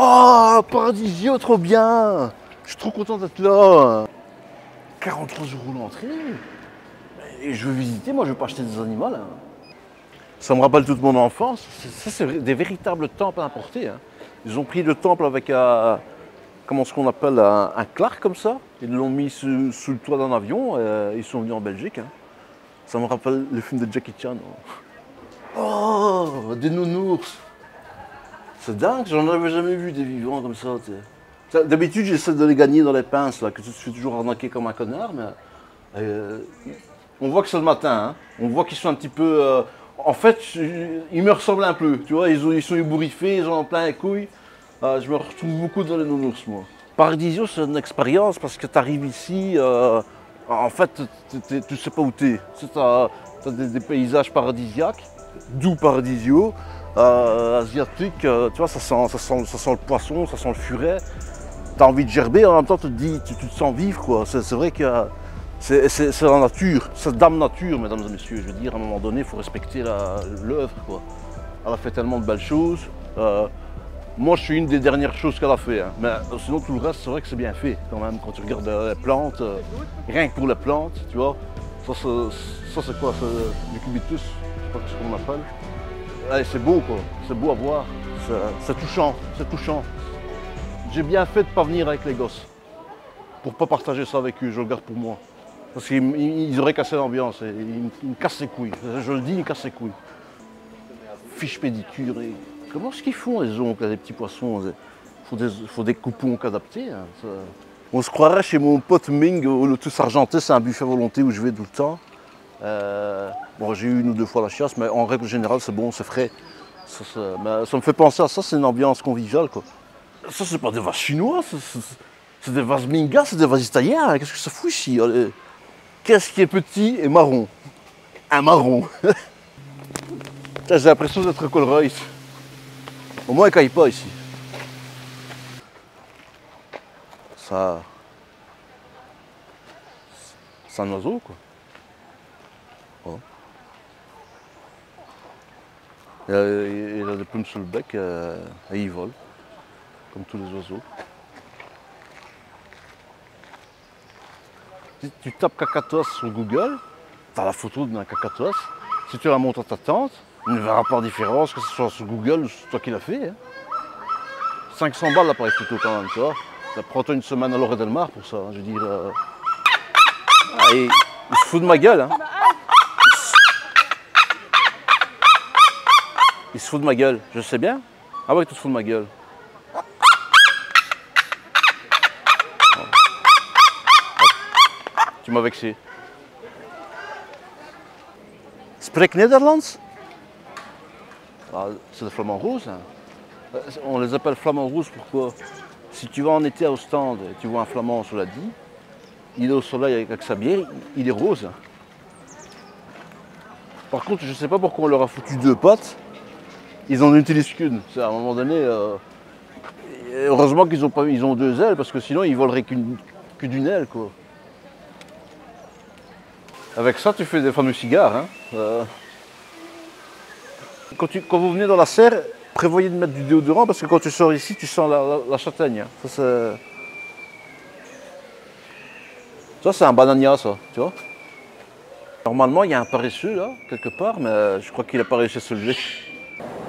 Oh, Paradisio, trop bien. Je suis trop content d'être là. 43 € l'entrée. Et je veux visiter, moi je veux pas acheter des animaux là. Ça me rappelle toute mon enfance. Ça, c'est des véritables temples importés. Hein. Ils ont pris le temple avec comment ce qu'on appelle un Clark comme ça. Ils l'ont mis sous le toit d'un avion et ils sont venus en Belgique. Hein. Ça me rappelle le film de Jackie Chan. Oh, des nounours. C'est dingue, j'en avais jamais vu des vivants comme ça. D'habitude, j'essaie de les gagner dans les pinces, là, que je suis toujours arnaqué comme un connard, mais on voit que c'est le matin. Hein. On voit qu'ils sont un petit peu. En fait, ils me ressemblent un peu, tu vois, ils sont ébouriffés, ils ont plein les couilles. Je me retrouve beaucoup dans les nounours, moi. Paradisio, c'est une expérience parce que tu arrives ici, en fait, tu ne sais pas où tu es. Tu as des paysages paradisiaques, d'où Paradisio. Asiatique, tu vois, ça sent le poisson, ça sent le furet. Tu as envie de gerber, en même temps, tu te sens vivre, quoi. C'est vrai que c'est la nature, c'est dame nature, mesdames et messieurs. Je veux dire, à un moment donné, il faut respecter l'œuvre, quoi. Elle a fait tellement de belles choses. Moi, je suis une des dernières choses qu'elle a fait. Hein. Mais sinon, tout le reste, c'est vrai que c'est bien fait, quand même. Quand tu regardes les plantes, rien que pour les plantes, tu vois. Ça c'est quoi? C'est du cubitus, je sais pas ce qu'on appelle. Allez, c'est beau, quoi. C'est beau à voir. C'est touchant, c'est touchant. J'ai bien fait de ne pas venir avec les gosses. Pour ne pas partager ça avec eux, je le garde pour moi. Parce qu'ils auraient cassé l'ambiance. Ils me cassent les couilles. Je le dis, ils me cassent les couilles. Fiche pédicure. Comment est-ce qu'ils font les oncles, les petits poissons? Il faut des coupons adaptés. Hein. On se croirait chez mon pote Ming au Lotus Argenté, c'est un buffet volonté où je vais tout le temps. Bon, j'ai eu une ou deux fois la chiasse, mais en règle générale, c'est bon, c'est frais. Mais ça me fait penser à ça, c'est une ambiance conviviale, quoi. Ça, c'est pas des vases chinois, c'est des vases mingas, c'est des vases italiens. Qu'est-ce que ça fout ici? Qu'est-ce qui est petit et marron? Un marron. J'ai l'impression d'être Colruyt. Au moins, il ne caille pas ici. Ça. C'est un oiseau, quoi. Oh. Il a des plumes sur le bec et il vole, comme tous les oiseaux. Si tu tapes cacatoès sur Google, tu as la photo d'un cacatoès. Si tu la montres à ta tante, il ne verra pas de différence que ce soit sur Google ou c'est toi qui l'as fait. Hein. 500 balles l'appareil photo quand même, tu vois. Ça prend-toi une semaine à Lorette Delmar pour ça. Hein. Je veux dire. Il se fout de ma gueule. Hein. Il se fout de ma gueule, je sais bien. Ah ouais, tu te fous de ma gueule. Tu m'as vexé. Spreek Nederlands? Ah, c'est des flamants roses. Hein. On les appelle flamants roses pourquoi? Si tu vas en été au stand et tu vois un flamand, cela dit, il est au soleil avec sa bière, il est rose. Par contre, je ne sais pas pourquoi on leur a foutu deux pattes. Ils en utilisent qu'une. À un moment donné, heureusement ils ont deux ailes, parce que sinon ils voleraient que d'une aile, quoi. Avec ça, tu fais des fameux cigares. Hein. Quand vous venez dans la serre, prévoyez de mettre du déodorant, parce que quand tu sors ici, tu sens la châtaigne. Hein. Ça, c'est un banania, ça, tu vois. Normalement, il y a un paresseux, là, quelque part, mais je crois qu'il n'a pas réussi à se lever.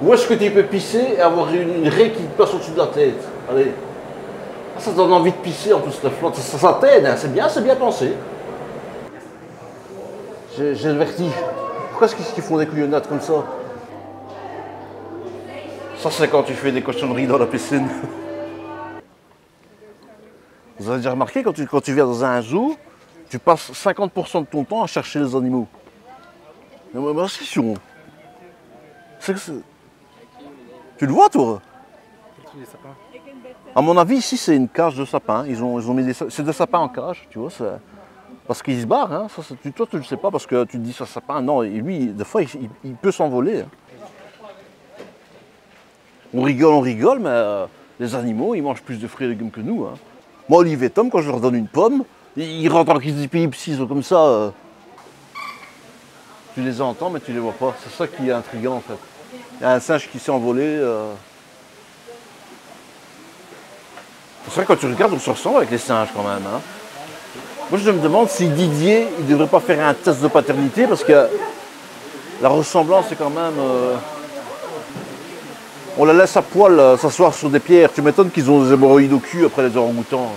Où est-ce que tu peux pisser et avoir une raie qui te passe au-dessus de la tête? Allez. Ça donne envie de pisser en plus, la flotte. Ça t'aide, hein. C'est bien pensé. J'ai le vertige. Pourquoi est-ce qu'ils font des couillonnades comme ça? Ça, c'est quand tu fais des cochonneries dans la piscine. Vous avez déjà remarqué, quand tu viens dans un zoo, tu passes 50% de ton temps à chercher les animaux. Mais ma question, tu le vois, toi? À mon avis, ici, c'est une cage de sapins. Ils ont mis c'est des sapins en cage, tu vois. Parce qu'ils se barrent. Hein. Ça, toi, tu ne le sais pas parce que tu te dis ça, sapin. Non, et lui, des fois, il peut s'envoler. Hein. On rigole, mais les animaux, ils mangent plus de fruits et légumes que nous. Hein. Moi, Olivier et Tom, quand je leur donne une pomme, ils rentrent en crise d'épilepsie, comme ça. Tu les entends, mais tu les vois pas. C'est ça qui est intriguant, en fait. Il y a un singe qui s'est envolé. C'est vrai, quand tu regardes, on se ressemble avec les singes quand même. Hein. Moi, je me demande si Didier, il ne devrait pas faire un test de paternité parce que la ressemblance est quand même... On la laisse à poil s'asseoir sur des pierres. Tu m'étonnes qu'ils ont des hémorroïdes au cul après les orang-outans.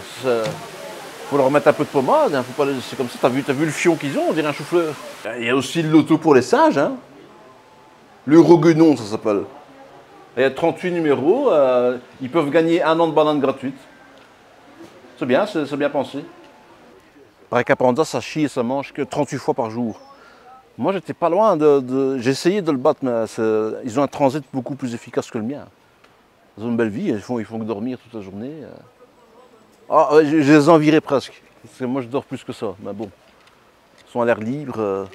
Faut leur mettre un peu de pommade, hein. Faut pas les laisser comme ça. T'as vu le fion qu'ils ont, on dirait un chou-fleur. Il y a aussi le loto pour les singes. Hein. Le Roguenon, ça s'appelle. Il y a 38 numéros. Ils peuvent gagner 1 an de banane gratuite. C'est bien, c'est bien pensé. Pareil qu'un panda, ça chie et ça mange que 38 fois par jour. Moi, j'étais pas loin j'ai essayé de le battre, mais ils ont un transit beaucoup plus efficace que le mien. Ils ont une belle vie, ils font que dormir toute la journée. Ah, je les envierais presque. Parce que moi, je dors plus que ça. Mais bon, ils sont à l'air libre.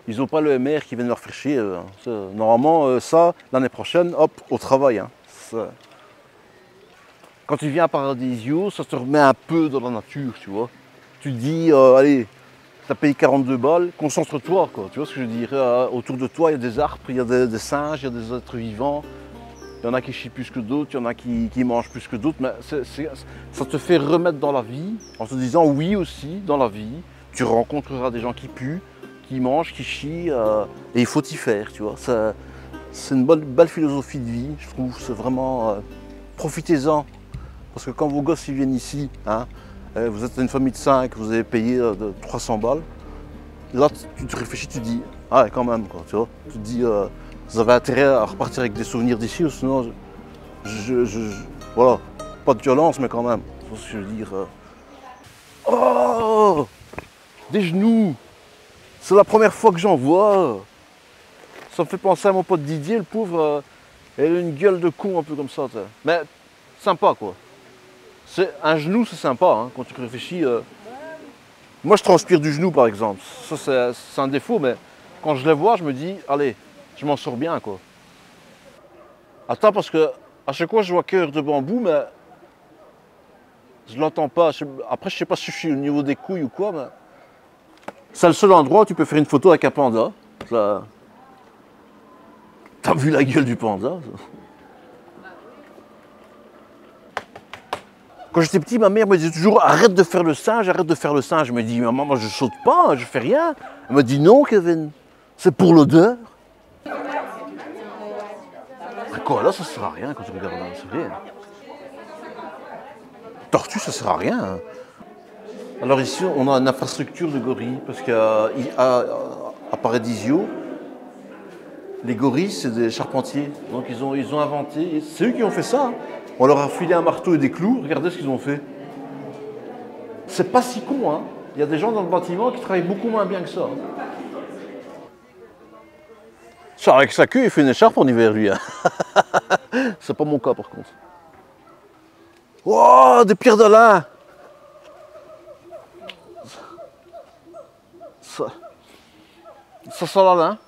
Ils n'ont pas le MR qui vient leur faire chier. Normalement, ça, l'année prochaine, hop, au travail. Hein. Quand tu viens à Paradisio, ça te remet un peu dans la nature, tu vois. Tu te dis, allez, tu as payé 42 balles, concentre-toi, quoi. Tu vois ce que je veux dire? Autour de toi, il y a des arbres, il y a des singes, il y a des êtres vivants. Il y en a qui chient plus que d'autres, il y en a qui mangent plus que d'autres. Mais ça te fait remettre dans la vie, en te disant, oui aussi, dans la vie, tu rencontreras des gens qui puent, qui mangent, qui chient, et il faut y faire, tu vois. C'est une belle philosophie de vie, je trouve. C'est vraiment... profitez-en. Parce que quand vos gosses ils viennent ici, hein, vous êtes une famille de 5, vous avez payé 300 balles. Là, tu te réfléchis, tu te dis, ah quand même, quoi, tu vois. Tu te dis, vous avez intérêt à repartir avec des souvenirs d'ici, ou sinon, voilà, pas de violence, mais quand même. C'est ce que je veux dire. Oh, des genoux. C'est la première fois que j'en vois. Ça me fait penser à mon pote Didier, le pauvre. Il a une gueule de con un peu comme ça. T'sais. Mais sympa, quoi. Un genou, c'est sympa, hein, quand tu réfléchis. Moi, je transpire du genou, par exemple. Ça, c'est un défaut, mais quand je les vois, je me dis, allez, je m'en sors bien, quoi. Attends, parce que à chaque fois, je vois cœur de bambou, mais je l'entends pas. Après, je sais pas si je suis au niveau des couilles ou quoi, mais c'est le seul endroit où tu peux faire une photo avec un panda. T'as vu la gueule du panda? Quand j'étais petit, ma mère me disait toujours arrête de faire le singe, arrête de faire le singe. Je me dis, maman, moi je saute pas, je fais rien. Elle me dit non, Kevin, c'est pour l'odeur. Quoi, là, ça sert à rien quand tu regardes là, c'est vrai. Tortue, ça sert à rien. Alors ici, on a une infrastructure de gorilles, parce qu'à Paradisio, les gorilles, c'est des charpentiers. Donc ils ont inventé, c'est eux qui ont fait ça. On leur a filé un marteau et des clous, regardez ce qu'ils ont fait. C'est pas si con, hein. Il y a des gens dans le bâtiment qui travaillent beaucoup moins bien que ça. Ça, avec sa queue, il fait une écharpe en hiver, lui. Hein. C'est pas mon cas, par contre. Oh, des pierres de lin. Ça sent la lin.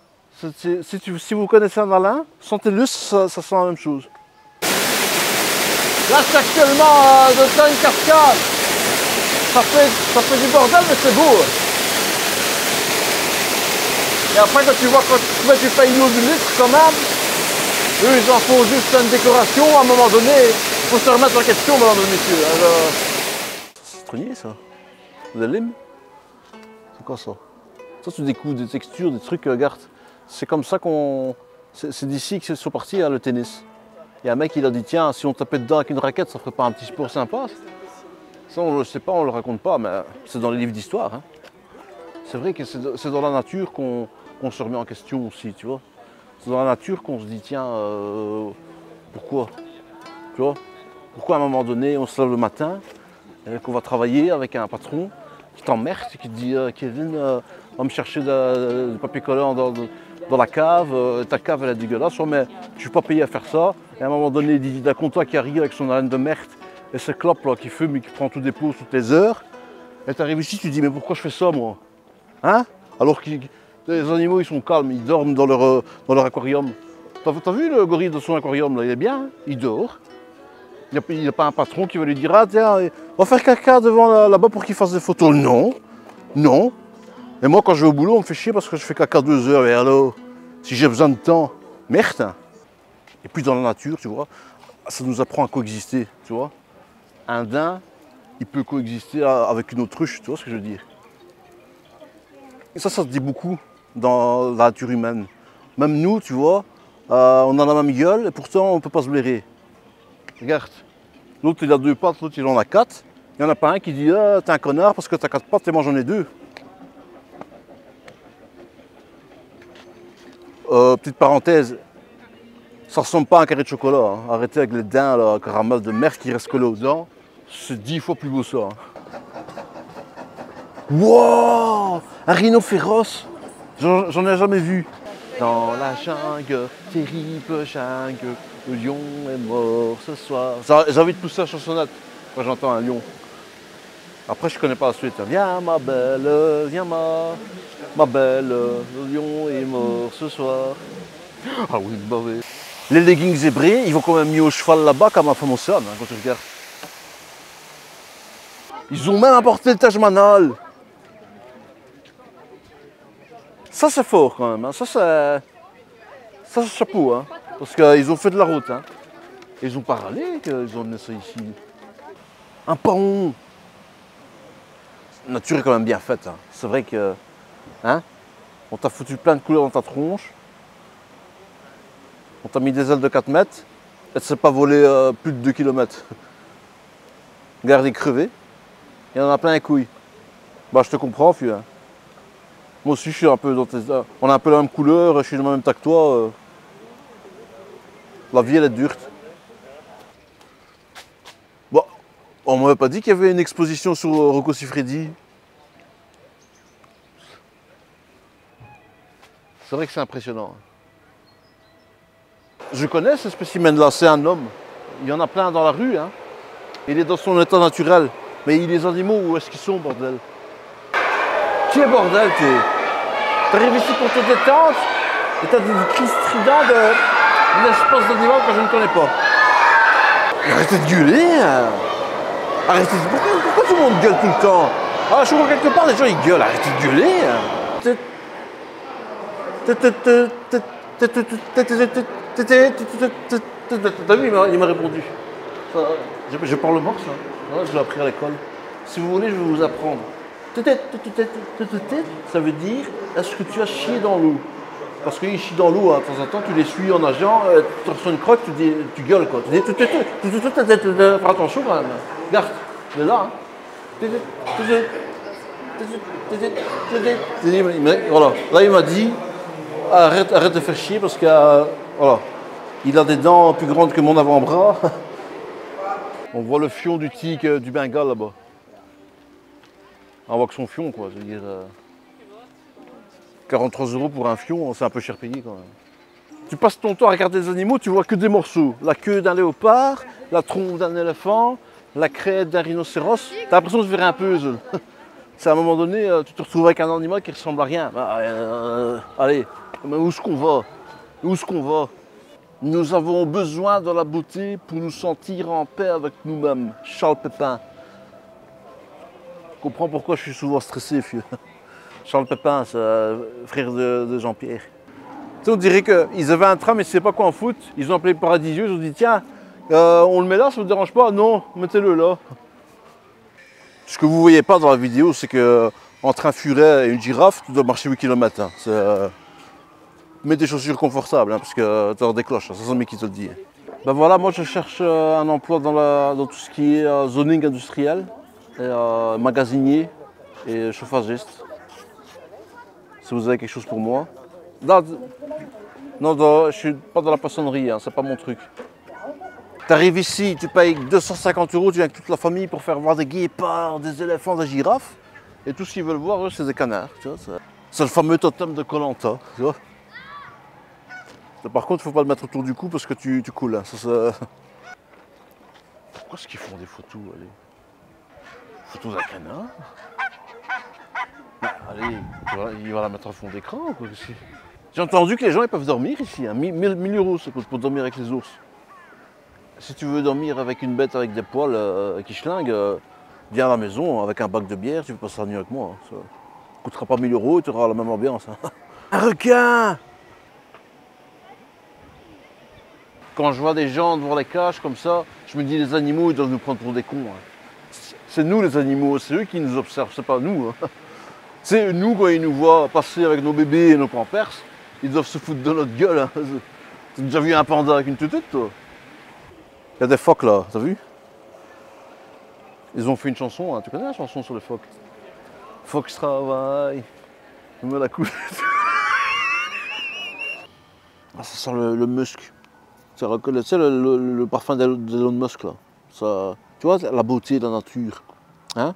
Si vous connaissez un lin, sentez-le, ça sent la même chose. Là, c'est actuellement dans une cascade. Ça fait du bordel, mais c'est beau. Et après, quand tu vois, quand tu fais une eau du litre, quand même, eux, ils en font juste une décoration. À un moment donné, il faut se remettre en question, mesdames et messieurs. C'est trogné, ça. De la lime. C'est quoi ça? Ça, c'est des coups, des textures, des trucs, regarde. C'est comme ça qu'on... C'est d'ici qu'ils sont partis, hein, le tennis. Il y a un mec qui a dit, tiens, si on tapait dedans avec une raquette, ça ferait pas un petit sport sympa? Ça, on ne le sait pas, on ne le raconte pas, mais c'est dans les livres d'histoire. Hein. C'est vrai que c'est dans la nature qu'on se remet en question aussi, tu vois. C'est dans la nature qu'on se dit, tiens, pourquoi? Tu vois? Pourquoi à un moment donné, on se lève le matin, et qu'on va travailler avec un patron qui t'emmerde, qui te dit, Kevin, va me chercher du papier collant dans la cave, ta cave elle est dégueulasse, mais je ne suis pas payé à faire ça. Et à un moment donné, il y a un comptoir qui arrive avec son haleine de merde et ses clopes là, qui fume et qui prend tout dépôt toutes les heures. Et tu arrives ici, tu te dis, mais pourquoi je fais ça moi? Hein? Alors que les animaux ils sont calmes, ils dorment dans leur aquarium. T'as vu le gorille de son aquarium là? Il est bien, hein? Il dort. Il n'y a pas un patron qui va lui dire, ah tiens, va faire caca devant là-bas pour qu'il fasse des photos. Non, non. Et moi quand je vais au boulot, on me fait chier parce que je fais caca 2 heures. Et alors, si j'ai besoin de temps, merde. Et puis dans la nature, tu vois, ça nous apprend à coexister, tu vois. un daim, il peut coexister avec une autruche, tu vois ce que je veux dire. Et ça se dit beaucoup dans la nature humaine. Même nous, tu vois, on a la même gueule et pourtant on ne peut pas se blairer. Regarde, l'autre il a 2 pattes, l'autre il en a 4. Il n'y en a pas un qui dit ah, t'es un connard parce que t'as 4 pattes et moi j'en ai 2. Petite parenthèse, ça ressemble pas à un carré de chocolat. Hein. Arrêtez avec les daims, là, caramel de merde qui reste collé aux dents. C'est 10 fois plus beau ça. Hein. Wow, un rhinocéros, j'en ai jamais vu. Dans la jungle, terrible jungle, le lion est mort ce soir. J'ai envie de pousser la chansonnette quand j'entends un lion. Après, je connais pas la suite. Viens ma belle, viens ma belle, le lion est mort ce soir. Ah oui, bah oui. Les leggings zébrés, ils vont quand même mis au cheval là-bas comme un femme au sol, hein, quand tu regardes. Ils ont même apporté le Taj Mahal. Ça c'est fort quand même, hein. Ça c'est chapeau, hein. Parce qu'ils ont fait de la route. Hein. Ils ont pas râlé qu'ils ont amené ça ici. Un paon. La nature est quand même bien faite. Hein. C'est vrai que, hein, on t'a foutu plein de couleurs dans ta tronche. On t'a mis des ailes de 4 mètres. Et tu sais pas voler plus de 2 km. Regarde, il est crevé. Il y en a plein les couilles. Bah je te comprends, vieux. Hein. Moi aussi je suis un peu dans tes... On a un peu la même couleur, je suis dans le même tas que toi. La vie elle est dure. Bon, on m'avait pas dit qu'il y avait une exposition sur Rocco Siffredi. C'est vrai que c'est impressionnant. Je connais ce spécimen-là, c'est un homme. Il y en a plein dans la rue. Hein. Il est dans son état naturel. Mais les animaux, où est-ce qu'ils sont, bordel? Tu es bordel, t'arrives ici pour te détendre et t'as des cris stridents d'une espèce d'animal que je ne connais pas. Arrêtez de gueuler, hein. Arrêtez de... Pourquoi tout le monde gueule tout le temps? Ah, je vois quelque part, les gens ils gueulent, arrêtez de gueuler. Hein. T'as vu, il m'a répondu. Je parle morse, hein. Je l'ai appris à l'école. Si vous voulez, je vais vous apprendre. Ça veut dire, est-ce que tu as chié dans l'eau? Parce qu'ils chient dans l'eau, hein, de temps en temps, tu les suis en nageant, tu reçois une crotte, tu gueules quoi. Tu dis, fais attention quand même. Regarde, il est là. Voilà. Là, il m'a dit, arrête de faire chier parce que, voilà, il a des dents plus grandes que mon avant-bras. On voit le fion du tigre du Bengale là-bas. On voit que son fion, quoi. Je veux dire, 43 € pour un fion, c'est un peu cher payé quand même. Tu passes ton temps à regarder les animaux, tu vois que des morceaux. La queue d'un léopard, la trompe d'un éléphant, la crête d'un rhinocéros. T'as l'impression de faire un puzzle. C'est à un moment donné, tu te retrouves avec un animal qui ressemble à rien. Allez, mais où est-ce qu'on va? Où est-ce qu'on va? Nous avons besoin de la beauté pour nous sentir en paix avec nous-mêmes. Charles Pépin. Je comprends pourquoi je suis souvent stressé, vieux. Charles Pépin, c'est frère de Jean-Pierre. Tu sais, on dirait qu'ils avaient un tram et ils ne savaient pas quoi en foutre. Ils ont appelé Paradisieux, ils ont dit tiens, on le met là, ça ne vous dérange pas? Non, mettez-le là. Ce que vous ne voyez pas dans la vidéo, c'est qu'entre un furet et une girafe, tu dois marcher 8 km. Hein. Mets des chaussures confortables, hein, parce que tu as des cloches, ça c'est le mec qui te le dit. Ben voilà, moi je cherche un emploi dans tout ce qui est zoning industriel, et, magasinier et chauffagiste. Si vous avez quelque chose pour moi. Là, non, je ne suis pas dans la poissonnerie, hein, c'est pas mon truc. Tu arrives ici, tu payes 250 €, tu viens avec toute la famille pour faire voir des guépards, des éléphants, des girafes. Et tout ce qu'ils veulent voir, eux, c'est des canards. C'est le fameux totem de Koh Lanta. Par contre, il ne faut pas le mettre autour du cou parce que tu coules. Hein. Pourquoi est-ce qu'ils font des photos? Allez. Photos d'un canard? Allez, il va la mettre en fond d'écran ou quoi? J'ai entendu que les gens ils peuvent dormir ici. Hein. 1000 € ça coûte pour dormir avec les ours. Si tu veux dormir avec une bête avec des poils qui schlinguent, viens à la maison avec un bac de bière, tu peux passer la nuit avec moi. Hein. Ça ne coûtera pas 1000 € et tu auras la même ambiance. Hein. Un requin! quand je vois des gens devant les cages comme ça, je me dis les animaux ils doivent nous prendre pour des cons. Hein. C'est nous les animaux, c'est eux qui nous observent, c'est pas nous. Hein. C'est nous quand ils nous voient passer avec nos bébés et nos pampers, ils doivent se foutre de notre gueule. Hein. T'as déjà vu un panda avec une tutute toi? Il y a des phoques là, t'as vu? Ils ont fait une chanson, hein. Tu connais la chanson sur les phoques? Phoques travaillent, je me la couche. Ah, ça sent le musc. Tu sais, le parfum d'Elon Musk là. Ça, tu vois, la beauté de la nature. Hein?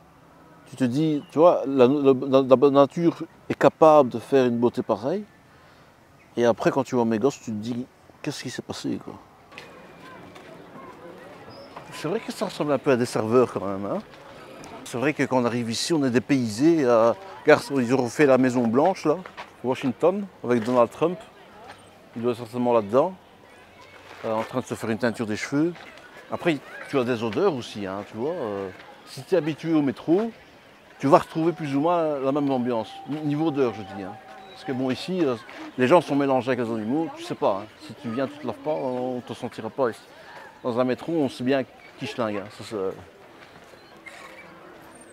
Tu te dis, tu vois, la nature est capable de faire une beauté pareille. Et après, quand tu vois mes gosses, tu te dis, qu'est-ce qui s'est passé quoi? C'est vrai que ça ressemble un peu à des serveurs quand même. Hein? C'est vrai que quand on arrive ici, on est dépaysé. Regarde, ils ont refait la Maison Blanche là, Washington, avec Donald Trump. Il doit être certainement là-dedans, en train de se faire une teinture des cheveux. Après, tu as des odeurs aussi, hein, tu vois. Si tu es habitué au métro, tu vas retrouver plus ou moins la même ambiance. Niveau odeur, je dis. Hein. Parce que bon, ici, les gens sont mélangés avec les animaux, tu sais pas. Hein. Si tu viens, tu te laves pas, on ne te sentira pas ici. Dans un métro, on sait bien qui schlingue. Hein. Ça,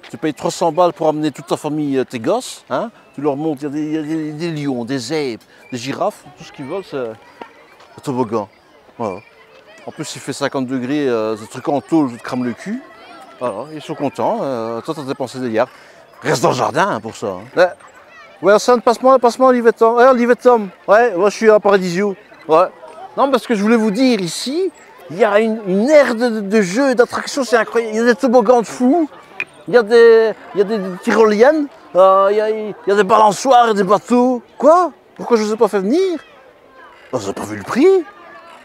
tu payes 300 balles pour amener toute ta famille, tes gosses. Hein. Tu leur montres, il y a des lions, des zèbres, des girafes. Tout ce qu'ils veulent, c'est un toboggan. Voilà. En plus, il fait 50 degrés, ce truc en tôle, je te crame le cul. Voilà, ils sont contents. Toi, t'as dépensé des yards. Reste dans le jardin hein, pour ça. Hein. Ouais, Sam, passe-moi Olivier Tom. Ouais, Olivier Tom. Ouais, moi je suis à Paradisio. Ouais. Non, parce que je voulais vous dire, ici, il y a une aire de jeux et d'attractions, c'est incroyable. Il y a des toboggans de fous. Il y a des tyroliennes, il y a des balançoires et des bateaux. Quoi? Pourquoi je ne vous ai pas fait venir? Vous n'avez pas vu le prix?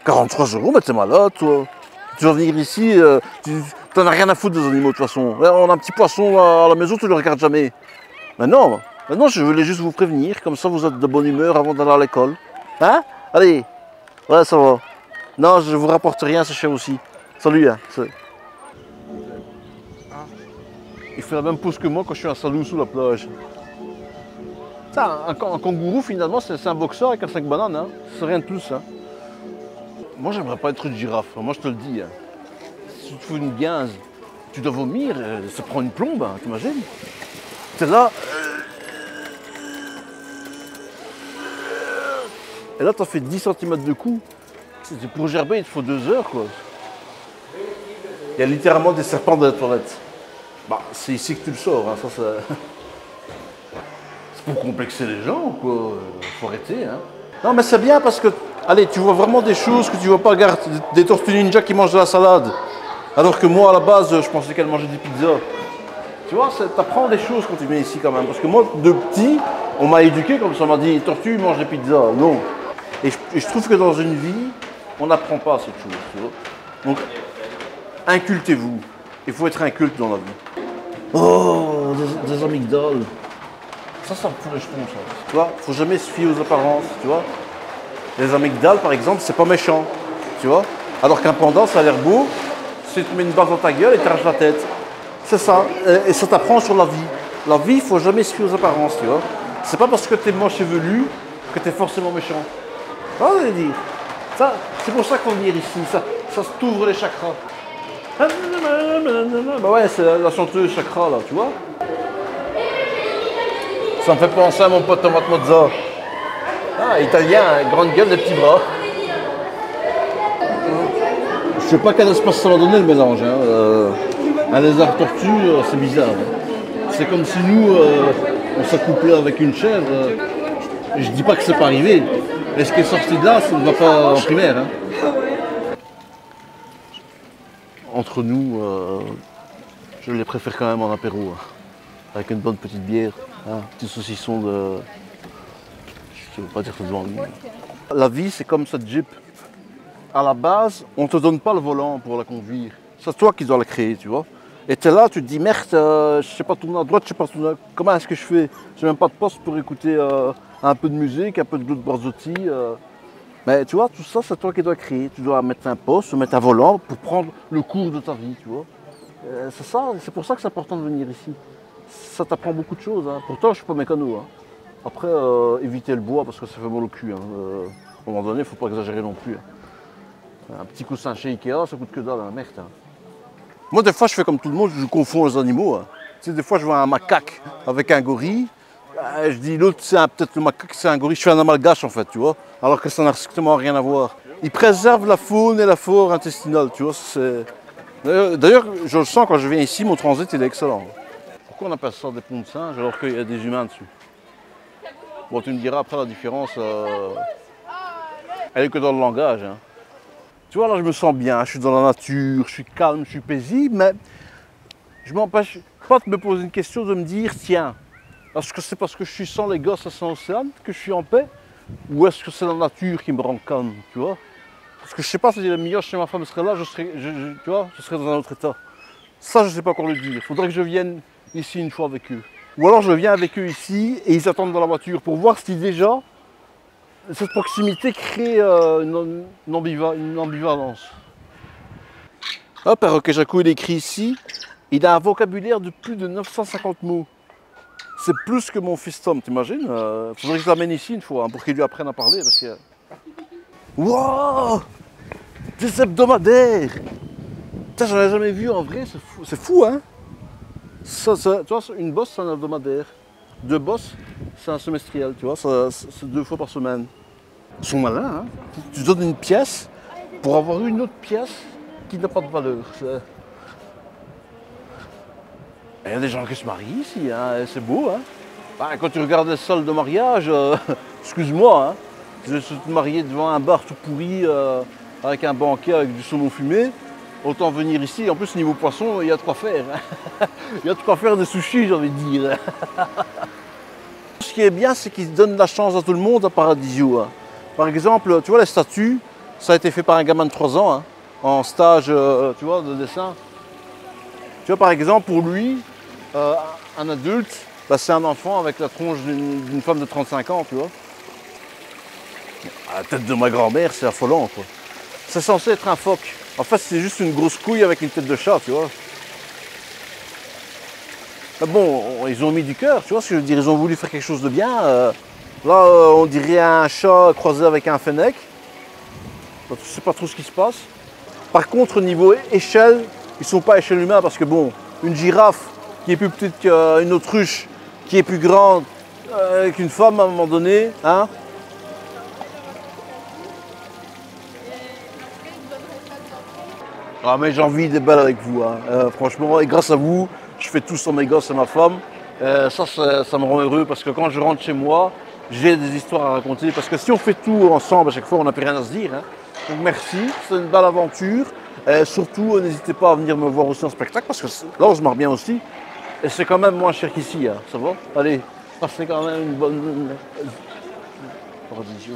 43 €, mais t'es malade toi. Tu vas venir ici, tu n'en as rien à foutre des animaux de toute façon. Là, on a un petit poisson à la maison, tu ne le regardes jamais. Maintenant, je voulais juste vous prévenir, comme ça vous êtes de bonne humeur avant d'aller à l'école. Hein? Allez, ouais ça va. Non, je ne vous rapporte rien, c'est cher aussi. Salut hein. Il fait la même pose que moi quand je suis à Salou sous la plage. Ça, un kangourou finalement c'est un boxeur avec un 5 bananes, hein. C'est rien de plus. Hein. Moi j'aimerais pas être une girafe, moi je te le dis. Hein. Si tu te fous une guinze, tu dois vomir, ça prend une plombe, hein, t'imagines? C'est là. Et là t'as fait 10 cm de cou. Pour gerber il te faut 2 heures quoi. Il y a littéralement des serpents dans les toilettes. Bah, c'est ici que tu le sors, hein. Ça, c'est pour complexer les gens, quoi. Faut arrêter, hein. Non, mais c'est bien parce que, allez, tu vois vraiment des choses que tu vois pas. Regarde, des tortues ninja qui mangent de la salade. Alors que moi, à la base, je pensais qu'elles mangeaient des pizzas. Tu vois, t'apprends des choses quand tu viens ici, quand même. Parce que moi, de petit, on m'a éduqué comme ça, on m'a dit, tortue mange des pizzas. Non. Et je trouve que dans une vie, on n'apprend pas cette chose, tu vois. Donc, incultez-vous. Il faut être inculte dans la vie. Oh, des amygdales. Ça me fout les jetons, ça. Tu vois, faut jamais se fier aux apparences, tu vois. Les amygdales, par exemple, c'est pas méchant, tu vois. Alors qu'un panda, ça a l'air beau, si tu te mets une baffe dans ta gueule et t'arraches la tête. C'est ça. Et ça t'apprend sur la vie. La vie, il faut jamais se fier aux apparences, tu vois. C'est pas parce que t'es moche et velu que t'es forcément méchant. Ah, je veux dire. Ça, c'est pour ça qu'on vient ici. Ça t'ouvre les chakras. Bah ouais, c'est la chanteuse chakra là, tu vois. Ça me fait penser à mon pote Tomate Mozza. Ah, italien, grande gueule, des petits bras. Je sais pas quel espace ça va donner le mélange. Hein. Un lézard tortue, c'est bizarre. Hein. C'est comme si nous, on s'accouplait avec une chèvre. Je dis pas que c'est pas arrivé. Mais ce qui est sorti de là, ça ne va pas en primaire. Hein. Entre nous, je les préfère quand même en apéro. Hein. Avec une bonne petite bière, hein, un petit saucisson de... Je ne veux pas dire ça devant lui. La vie, c'est comme cette Jeep. À la base, on ne te donne pas le volant pour la conduire. C'est toi qui dois la créer, tu vois. Et tu es là, tu te dis, merde, je ne sais pas tourner à droite, je ne sais pas tourner à... Comment est-ce que je fais? Je n'ai même pas de poste pour écouter un peu de musique, un peu de Claude Barzotti. Mais tu vois, tout ça, c'est toi qui dois créer. Tu dois mettre un poste, mettre un volant pour prendre le cours de ta vie, tu vois. C'est ça, c'est pour ça que c'est important de venir ici. Ça t'apprend beaucoup de choses. Hein. Pourtant, je ne suis pas mécano. Hein. Après, éviter le bois parce que ça fait mal au cul. Hein. À un moment donné, il ne faut pas exagérer non plus. Hein. Un petit coussin chez Ikea, ça coûte que dalle, hein, merde. Hein. Moi, des fois, je fais comme tout le monde, je confonds les animaux. Hein. Tu sais, des fois, je vois un macaque avec un gorille. Je dis, l'autre, c'est peut-être le macaque, c'est un gorille. Je fais un amalgame, en fait, tu vois. Alors que ça n'a strictement rien à voir. Ils préservent la faune et la flore intestinale, tu vois. D'ailleurs, je le sens quand je viens ici, mon transit, il est excellent. Pourquoi on appelle ça des ponts de singes alors qu'il y a des humains dessus? Bon, tu me diras après la différence, elle est que dans le langage. Hein. Tu vois, là, je me sens bien, je suis dans la nature, je suis calme, je suis paisible, mais je m'empêche pas de me poser une question, de me dire, tiens, est-ce que c'est parce que je suis sans les gosses à Saint-Océane que je suis en paix? Ou est-ce que c'est la nature qui me rend calme, tu vois? Parce que je sais pas si le meilleur chez ma femme serait là, tu vois, je serais dans un autre état. Ça, je ne sais pas encore le dire. Il faudrait que je vienne ici une fois avec eux. Ou alors je viens avec eux ici et ils attendent dans la voiture pour voir si déjà cette proximité crée une ambivalence. Hop, un perroquet Jacou, il écrit ici, il a un vocabulaire de plus de 950 mots. C'est plus que mon fils Tom, t'imagines? Faudrait que je l'amène ici une fois hein, pour qu'il lui apprenne à parler parce que... Wow! Des hebdomadaires! Putain, j'en ai jamais vu en vrai, c'est fou hein? Tu vois, une bosse c'est un hebdomadaire. Deux bosses, c'est un semestriel, tu vois, c'est 2 fois par semaine. Ils sont malins, hein? Tu donnes une pièce pour avoir une autre pièce qui n'a pas de valeur. Il y a des gens qui se marient ici, hein, c'est beau. Hein? Bah, quand tu regardes les salles de mariage, excuse-moi, hein, je suis marié devant un bar tout pourri avec un banquet avec du saumon fumé. Autant venir ici, en plus niveau poisson, il y a de quoi faire. Hein. Il y a de quoi faire des sushis, j'ai envie de dire. Ce qui est bien, c'est qu'ils donnent la chance à tout le monde à Paradisio. Hein. Par exemple, tu vois les statues, ça a été fait par un gamin de 3 ans, hein, en stage tu vois, de dessin. Tu vois, par exemple, pour lui, un adulte, bah, c'est un enfant avec la tronche d'une femme de 35 ans, tu vois. À la tête de ma grand-mère, c'est affolant, quoi. C'est censé être un phoque. En fait, c'est juste une grosse couille avec une tête de chat, tu vois. Mais bon, ils ont mis du cœur, tu vois ce que je veux dire. Ils ont voulu faire quelque chose de bien. Là, on dirait un chat croisé avec un fennec. Je ne sais pas trop ce qui se passe. Par contre, au niveau échelle, ils ne sont pas à échelle humaine parce que bon, une girafe qui est plus petite qu'une autruche, qui est plus grande qu'une femme à un moment donné, hein. Ah mais j'ai envie d'être belle avec vous, hein. Franchement, et grâce à vous, je fais tout sur mes gosses et ma femme. Ça me rend heureux parce que quand je rentre chez moi, j'ai des histoires à raconter. Parce que si on fait tout ensemble, à chaque fois, on n'a plus rien à se dire. Hein. Donc merci, c'est une belle aventure. Surtout, n'hésitez pas à venir me voir aussi en spectacle parce que là, on se marre bien aussi. Et c'est quand même moins cher qu'ici, hein. Ça va? Allez, passez quand même une bonne... Paradisio.